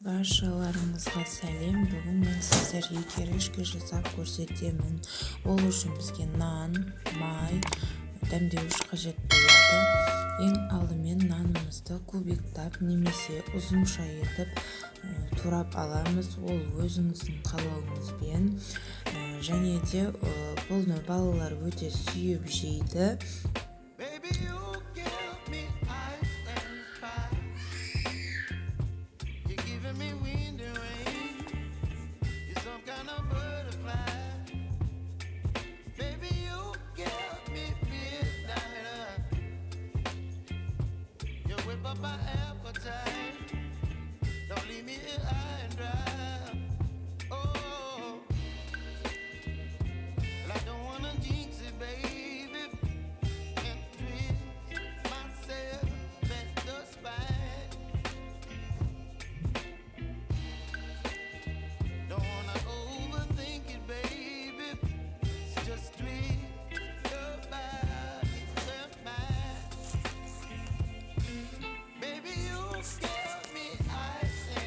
Баршаларыңызға сәлем. Бүгін мен сіздерге керешкі жасап көрсетемін. Ол үшін бізге нан, май, дәмдеуіш қажет болады. Ең алдымен нанымызды кубиктап немесе ұзынша етіп турап аламыз. Ол өзіңіздің қалауыңызбен. Және де бұны балалар өте сүйіп жейді.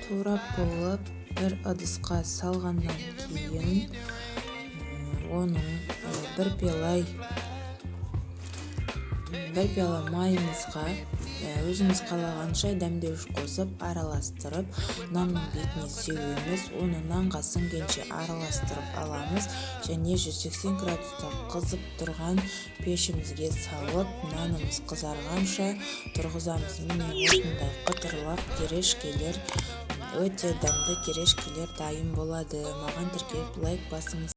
Турап болып бір ыдысқа салғаннан кейін оның бір пиала майымызға өзіміз қалағанша дәмдеуіш қосып араластырып нанның бетіне сеуеміз. Оны нанға сіңгенше араластырып аламыз және 180 градуста қызып тұрған пешімізге салып нанымыз қызарғанша тұрғызамыз. Міне осындай қытырлап керешкелер, өте дәмді керешкелер дайын болады. Маған тіркеліп лайк басыңыз.